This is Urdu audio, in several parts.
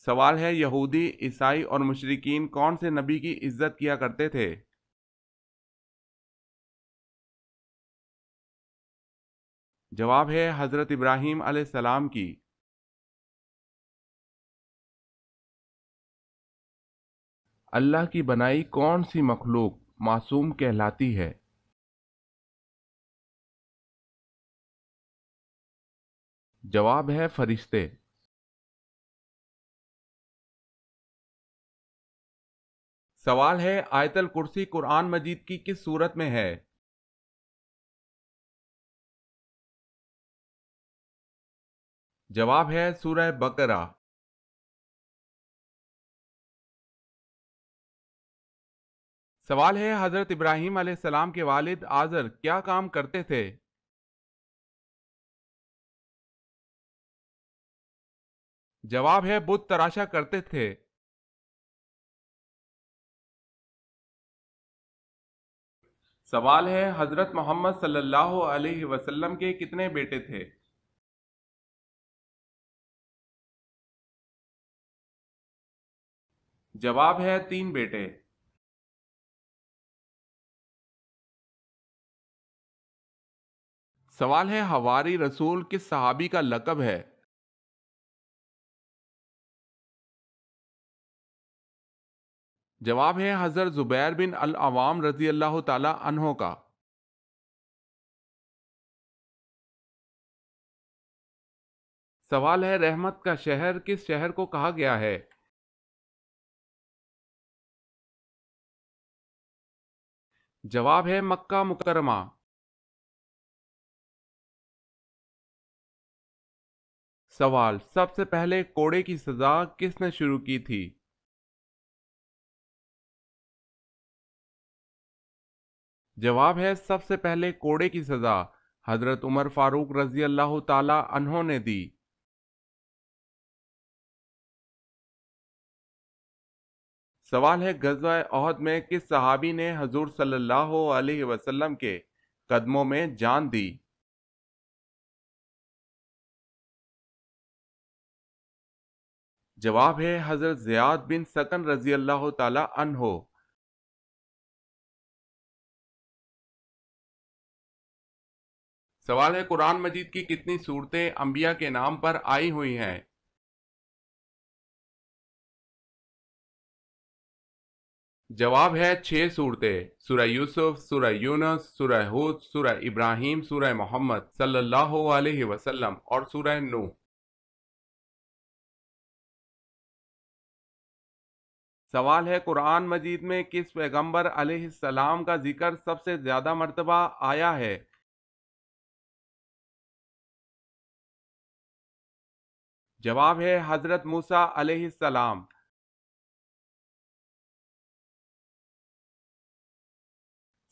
سوال ہے، یہودی، عیسائی اور مشرکین کون سے نبی کی عزت کیا کرتے تھے؟ جواب ہے حضرت ابراہیم علیہ السلام کی۔ اللہ کی بنائی کون سی مخلوق معصوم کہلاتی ہے؟ جواب ہے فرشتے۔ سوال ہے، آیت الکرسی قرآن مجید کی کس سورت میں ہے؟ جواب ہے سورہ بقرہ۔ سوال ہے، حضرت ابراہیم علیہ السلام کے والد آزر کیا کام کرتے تھے؟ جواب ہے بت تراشا کرتے تھے۔ سوال ہے، حضرت محمد صلی اللہ علیہ وسلم کے کتنے بیٹے تھے؟ جواب ہے 3 بیٹے۔ سوال ہے، حواری رسول کس صحابی کا لقب ہے؟ جواب ہے حضرت زبیر بن العوام رضی اللہ تعالی عنہ کا۔ سوال ہے، رحمت کا شہر کس شہر کو کہا گیا ہے؟ جواب ہے مکہ مکرمہ۔ سوال، سب سے پہلے کوڑے کی سزا کس نے شروع کی تھی؟ جواب ہے سب سے پہلے کوڑے کی سزا حضرت عمر فاروق رضی اللہ تعالی عنہ نے دی۔ سوال ہے، غزوہ احد میں کس صحابی نے حضور صلی اللہ علیہ وسلم کے قدموں میں جان دی؟ جواب ہے حضرت زیاد بن سکن رضی اللہ تعالی عنہ۔ سوال ہے، قرآن مجید کی کتنی صورتیں انبیاء کے نام پر آئی ہوئی ہیں؟ جواب ہے 6 صورتیں: سورہ یوسف، سورہ یونس، سورہ ہود، سورہ ابراہیم، سورہ محمد صلی اللہ علیہ وسلم اور سورہ نوح۔ سوال ہے، قرآن مجید میں کس پیغمبر علیہ السلام کا ذکر سب سے زیادہ مرتبہ آیا ہے؟ جواب ہے حضرت موسیٰ علیہ السلام۔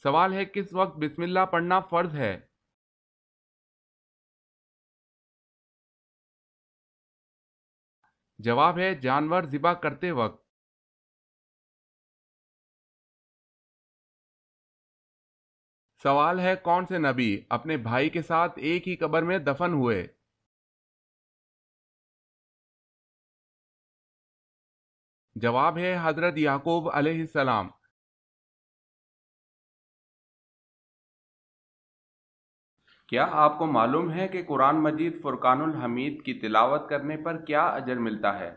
سوال ہے، کس وقت بسم اللہ پڑھنا فرض ہے؟ جواب ہے جانور ذبح کرتے وقت۔ سوال ہے، کون سے نبی اپنے بھائی کے ساتھ ایک ہی قبر میں دفن ہوئے؟ جواب ہے حضرت یعقوب علیہ السلام۔ کیا آپ کو معلوم ہے کہ قرآن مجید فرقان الحمید کی تلاوت کرنے پر کیا اجر ملتا ہے؟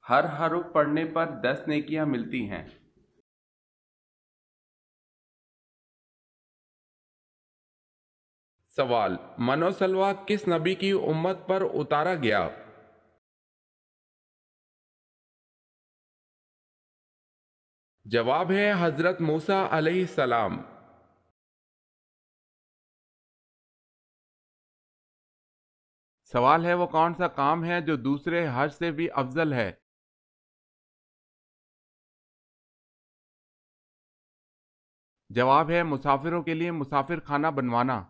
ہر حرف پڑھنے پر 10 نیکیاں ملتی ہیں۔ سوال، من و سلوہ کس نبی کی امت پر اتارا گیا؟ جواب ہے حضرت موسیٰ علیہ السلام۔ سوال ہے، وہ کون سا کام ہے جو دوسرے حج سے بھی افضل ہے؟ جواب ہے مسافروں کے لیے مسافر خانہ بنوانا۔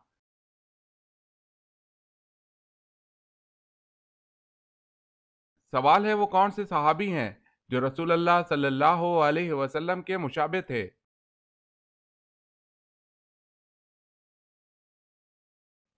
سوال ہے، وہ کون سے صحابی ہیں جو رسول اللہ صلی اللہ علیہ وسلم کے مشابہ تھے؟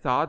7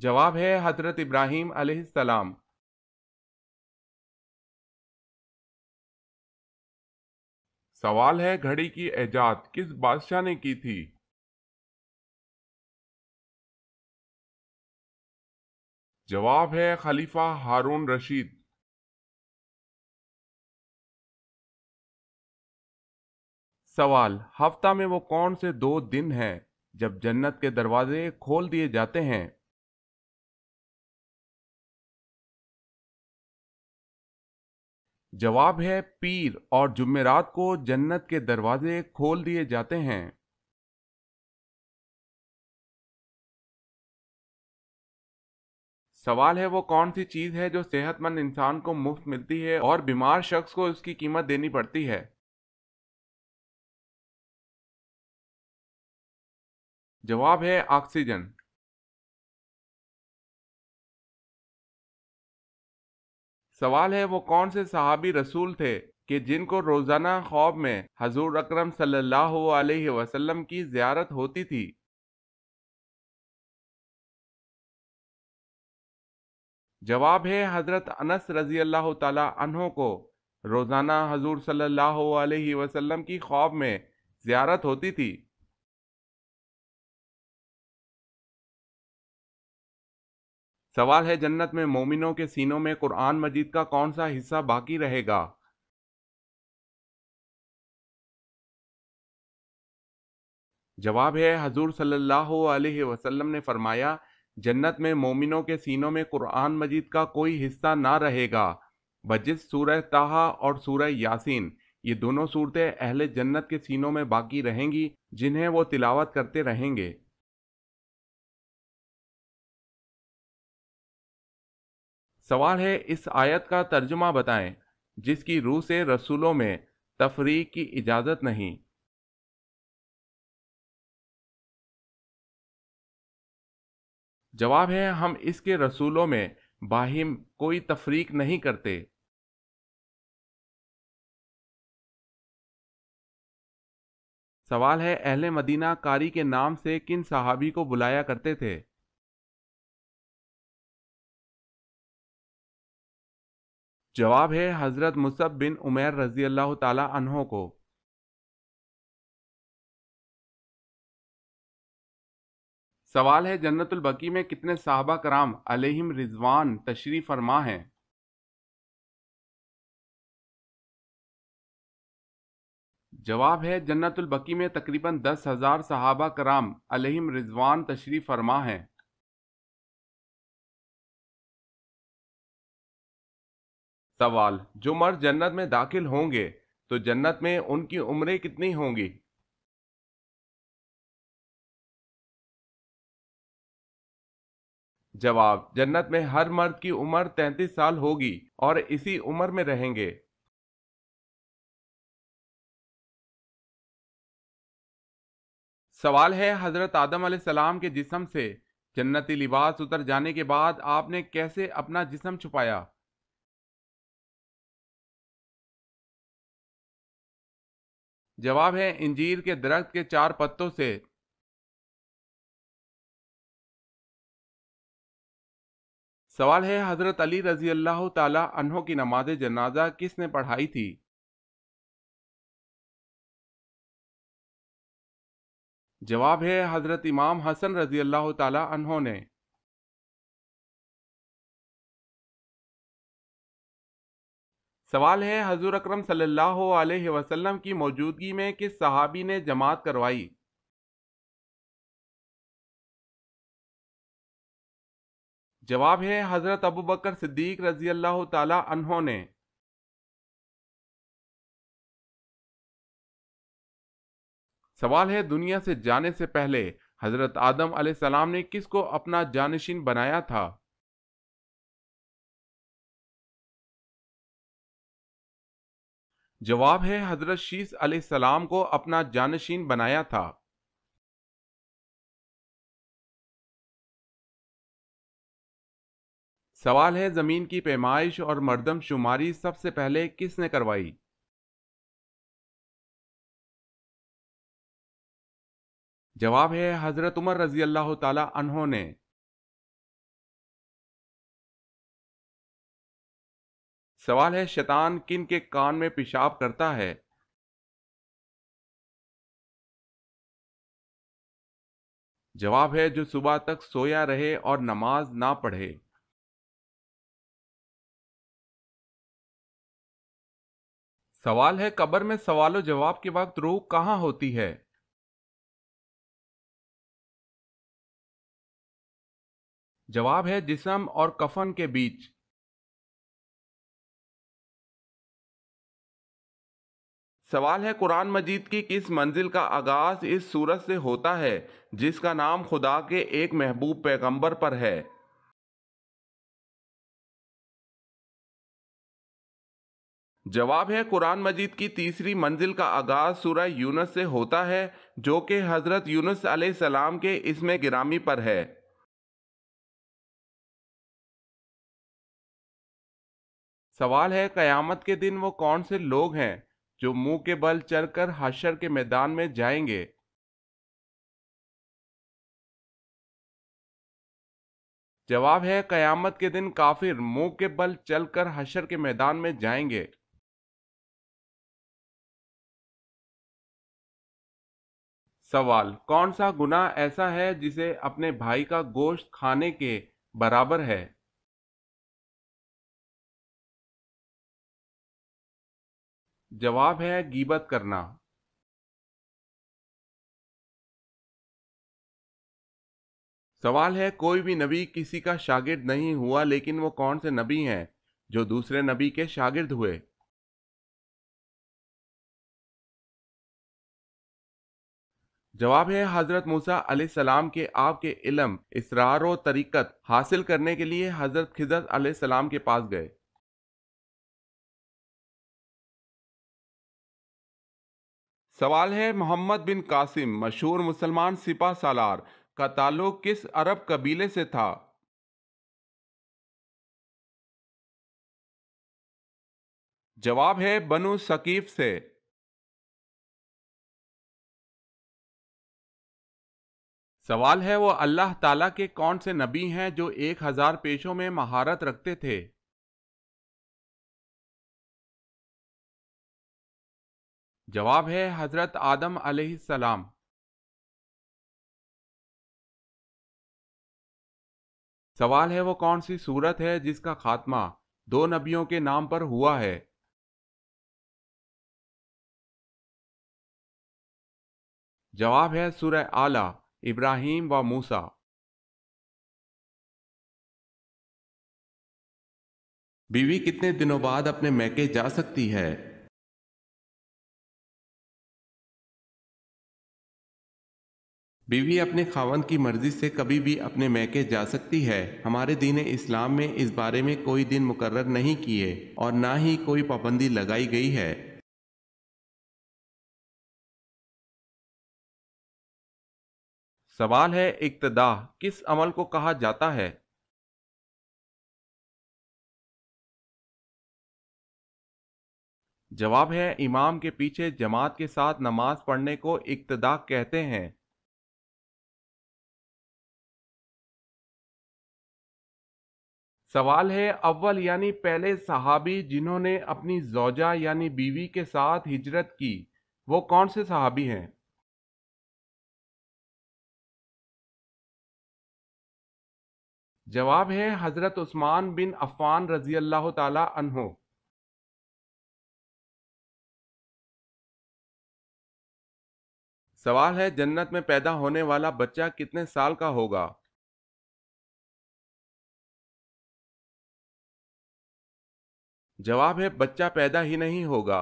جواب ہے حضرت ابراہیم علیہ السلام۔ سوال ہے گھڑی کی ایجاد کس بادشاہ نے کی تھی؟ جواب ہے خلیفہ ہارون رشید۔ سوال، ہفتہ میں وہ کون سے 2 دن ہیں جب جنت کے دروازے کھول دیے جاتے ہیں؟ جواب ہے پیر اور جمعرات کو جنت کے دروازے کھول دیے جاتے ہیں۔ سوال ہے وہ کون سی چیز ہے جو صحت مند انسان کو مفت ملتی ہے اور بیمار شخص کو اس کی قیمت دینی پڑتی ہے؟ جواب ہے آکسیجن۔ سوال ہے وہ کون سے صحابی رسول تھے کہ جن کو روزانہ خواب میں حضور اکرم صلی اللہ علیہ وسلم کی زیارت ہوتی تھی؟ جواب ہے حضرت انس رضی اللہ تعالی عنہ کو روزانہ حضور صلی اللہ علیہ وسلم کی خواب میں زیارت ہوتی تھی۔ سوال ہے جنت میں مومنوں کے سینوں میں قرآن مجید کا کون سا حصہ باقی رہے گا؟ جواب ہے حضور صلی اللہ علیہ وسلم نے فرمایا جنت میں مومنوں کے سینوں میں قرآن مجید کا کوئی حصہ نہ رہے گا بجز سورہ طٰہٰ اور سورہ یاسین۔ یہ دونوں صورتیں اہل جنت کے سینوں میں باقی رہیں گی جنہیں وہ تلاوت کرتے رہیں گے۔ سوال ہے اس آیت کا ترجمہ بتائیں جس کی روح سے رسولوں میں تفریق کی اجازت نہیں۔ جواب ہے ہم اس کے رسولوں میں باہم کوئی تفریق نہیں کرتے۔ سوال ہے اہل مدینہ قاری کے نام سے کن صحابی کو بلایا کرتے تھے؟ جواب ہے حضرت مصعب بن عمیر رضی اللہ تعالی عنہ کو۔ سوال ہے جنت البقیع میں کتنے صحابہ کرام علیہم رضوان تشریف فرما ہیں؟ جواب ہے جنت البقیع میں تقریباً 10,000 صحابہ کرام علیہم رضوان تشریف فرما ہیں۔ سوال، جو مرد جنت میں داخل ہوں گے تو جنت میں ان کی عمریں کتنی ہوں گی؟ جواب، جنت میں ہر مرد کی عمر 33 سال ہوگی اور اسی عمر میں رہیں گے۔ سوال ہے حضرت آدم علیہ السلام کے جسم سے جنتی لباس اتر جانے کے بعد آپ نے کیسے اپنا جسم چھپایا؟ جواب ہے انجیر کے درخت کے 4 پتوں سے۔ سوال ہے حضرت علی رضی اللہ تعالی عنہ کی نماز جنازہ کس نے پڑھائی تھی؟ جواب ہے حضرت امام حسن رضی اللہ تعالی عنہ نے۔ سوال ہے حضور اکرم صلی اللہ علیہ وسلم کی موجودگی میں کس صحابی نے جماعت کروائی؟ جواب ہے حضرت ابوبکر صدیق رضی اللہ تعالی عنہ نے۔ سوال ہے دنیا سے جانے سے پہلے حضرت آدم علیہ السلام نے کس کو اپنا جانشین بنایا تھا؟ جواب ہے حضرت شیس علیہ السلام کو اپنا جانشین بنایا تھا۔ سوال ہے زمین کی پیمائش اور مردم شماری سب سے پہلے کس نے کروائی؟ جواب ہے حضرت عمر رضی اللہ تعالی عنہ نے۔ سوال ہے شیطان کن کے کان میں پیشاب کرتا ہے؟ جواب ہے جو صبح تک سویا رہے اور نماز نہ پڑھے۔ سوال ہے قبر میں سوال و جواب کے وقت روح کہاں ہوتی ہے؟ جواب ہے جسم اور کفن کے بیچ۔ سوال ہے قرآن مجید کی کس منزل کا آغاز اس سورت سے ہوتا ہے جس کا نام خدا کے ایک محبوب پیغمبر پر ہے؟ جواب ہے قرآن مجید کی تیسری منزل کا آغاز سورہ یونس سے ہوتا ہے جو کہ حضرت یونس علیہ السلام کے اسم گرامی پر ہے۔ سوال ہے قیامت کے دن وہ کون سے لوگ ہیں جو منہ کے بل چل کر حشر کے میدان میں جائیں گے؟ جواب ہے قیامت کے دن کافر منہ کے بل چل کر حشر کے میدان میں جائیں گے۔ سوال کون سا گناہ ایسا ہے جسے اپنے بھائی کا گوشت کھانے کے برابر ہے؟ جواب ہے غیبت کرنا۔ سوال ہے کوئی بھی نبی کسی کا شاگرد نہیں ہوا لیکن وہ کون سے نبی ہیں جو دوسرے نبی کے شاگرد ہوئے؟ جواب ہے حضرت موسیٰ علیہ السلام کے آپ کے علم، اسرار و طریقت حاصل کرنے کے لیے حضرت خضر علیہ السلام کے پاس گئے۔ سوال ہے محمد بن قاسم مشہور مسلمان سپہ سالار کا تعلق کس عرب قبیلے سے تھا؟ جواب ہے بنو ثقیف سے۔ سوال ہے وہ اللہ تعالیٰ کے کون سے نبی ہیں جو 1000 پیشوں میں مہارت رکھتے تھے؟ جواب ہے حضرت آدم علیہ السلام۔ سوال ہے وہ کون سی سورت ہے جس کا خاتمہ دو نبیوں کے نام پر ہوا ہے؟ جواب ہے سورہ اعلیٰ، ابراہیم و موسیٰ۔ بیوی کتنے دنوں بعد اپنے میکے جا سکتی ہے؟ بیوی اپنے خاوند کی مرضی سے کبھی بھی اپنے میکے جا سکتی ہے۔ ہمارے دین اسلام میں اس بارے میں کوئی دن مقرر نہیں کیے اور نہ ہی کوئی پابندی لگائی گئی ہے۔ سوال ہے اقتداء کس عمل کو کہا جاتا ہے؟ جواب ہے امام کے پیچھے جماعت کے ساتھ نماز پڑھنے کو اقتداء کہتے ہیں۔ سوال ہے اول یعنی پہلے صحابی جنہوں نے اپنی زوجہ یعنی بیوی کے ساتھ ہجرت کی وہ کون سے صحابی ہیں؟ جواب ہے حضرت عثمان بن عفان رضی اللہ تعالی عنہ۔ سوال ہے جنت میں پیدا ہونے والا بچہ کتنے سال کا ہوگا؟ جواب ہے بچہ پیدا ہی نہیں ہوگا۔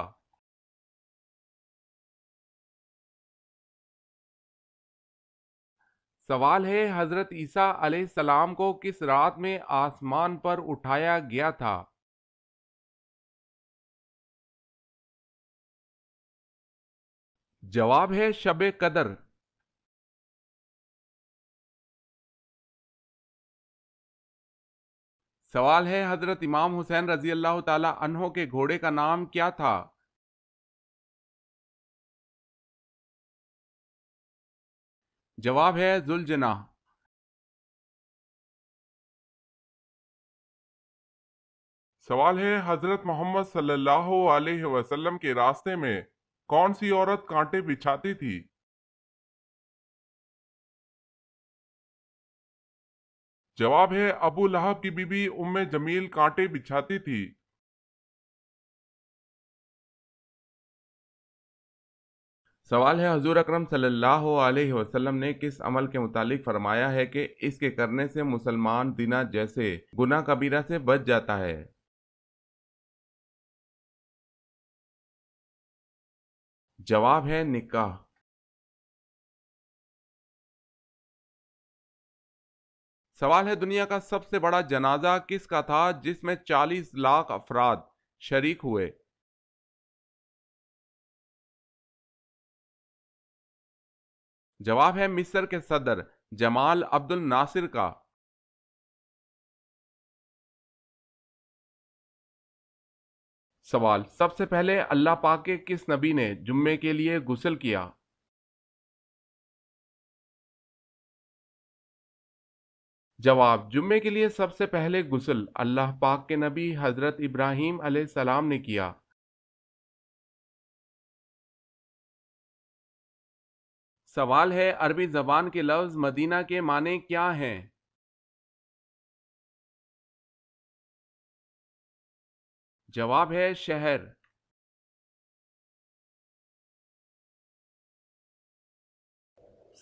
سوال ہے حضرت عیسیٰ علیہ السلام کو کس رات میں آسمان پر اٹھایا گیا تھا؟ جواب ہے شب قدر۔ سوال ہے حضرت امام حسین رضی اللہ تعالی عنہ کے گھوڑے کا نام کیا تھا؟ جواب ہے ذوالجناح۔ سوال ہے حضرت محمد صلی اللہ علیہ وسلم کے راستے میں کون سی عورت کانٹے بچھاتی تھی؟ جواب ہے ابو لہب کی بیوی ام جمیل کانٹے بچھاتی تھی۔ سوال ہے حضور اکرم صلی اللہ علیہ وسلم نے کس عمل کے متعلق فرمایا ہے کہ اس کے کرنے سے مسلمان زنا جیسے گناہ کبیرہ سے بچ جاتا ہے؟ جواب ہے نکاح۔ سوال ہے دنیا کا سب سے بڑا جنازہ کس کا تھا جس میں 40 لاکھ افراد شریک ہوئے؟ جواب ہے مصر کے صدر جمال عبد الناصر کا۔ سوال سب سے پہلے اللہ پاک کے کس نبی نے جمعے کے لیے غسل کیا؟ جواب جمعے کے لیے سب سے پہلے غسل اللہ پاک کے نبی حضرت ابراہیم علیہ السلام نے کیا۔ سوال ہے عربی زبان کے لفظ مدینہ کے معنی کیا ہیں؟ جواب ہے شہر۔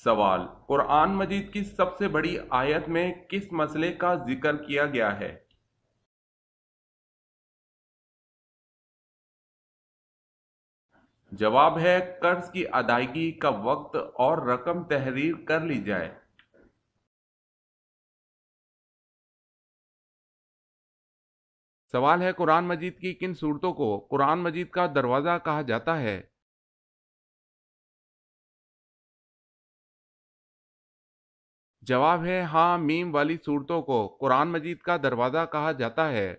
سوال قرآن مجید کی سب سے بڑی آیت میں کس مسئلے کا ذکر کیا گیا ہے؟ جواب ہے قرض کی ادائیگی کا وقت اور رقم تحریر کر لی جائے۔ سوال ہے قرآن مجید کی کن صورتوں کو قرآن مجید کا دروازہ کہا جاتا ہے؟ جواب ہے ہاں میم والی صورتوں کو قرآن مجید کا دروازہ کہا جاتا ہے۔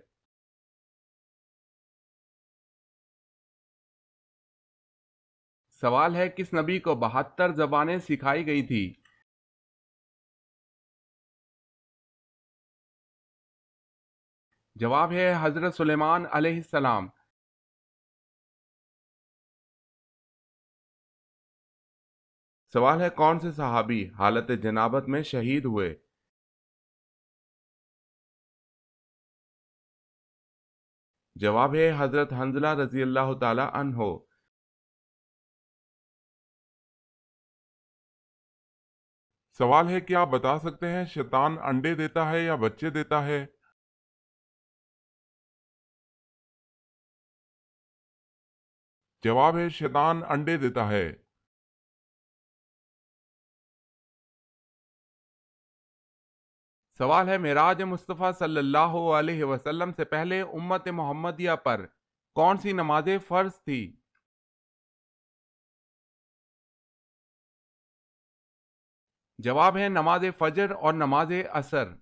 سوال ہے کس نبی کو 72 زبانیں سکھائی گئی تھی؟ جواب ہے حضرت سلیمان علیہ السلام۔ سوال ہے کون سے صحابی حالت جنابت میں شہید ہوئے؟ جواب ہے حضرت حنظلہ رضی اللہ تعالی عنہ۔ سوال ہے کیا آپ بتا سکتے ہیں شیطان انڈے دیتا ہے یا بچے دیتا ہے؟ جواب ہے شیطان انڈے دیتا ہے۔ سوال ہے معراج مصطفیٰ صلی اللہ علیہ وسلم سے پہلے امت محمدیہ پر کون سی نماز فرض تھی؟ جواب ہے نماز فجر اور نماز عصر۔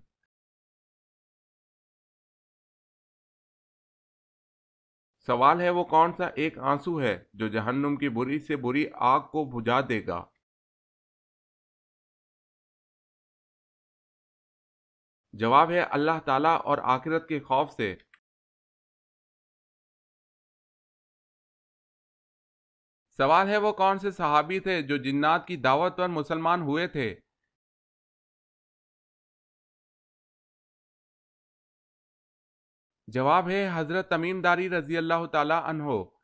سوال ہے وہ کون سا ایک آنسو ہے جو جہنم کی بری سے بری آگ کو بجھا دے گا؟ جواب ہے اللہ تعالیٰ اور آخرت کے خوف سے۔ سوال ہے وہ کون سے صحابی تھے جو جنات کی دعوت پر مسلمان ہوئے تھے؟ جواب ہے حضرت تمیم داری رضی اللہ تعالی عنہ۔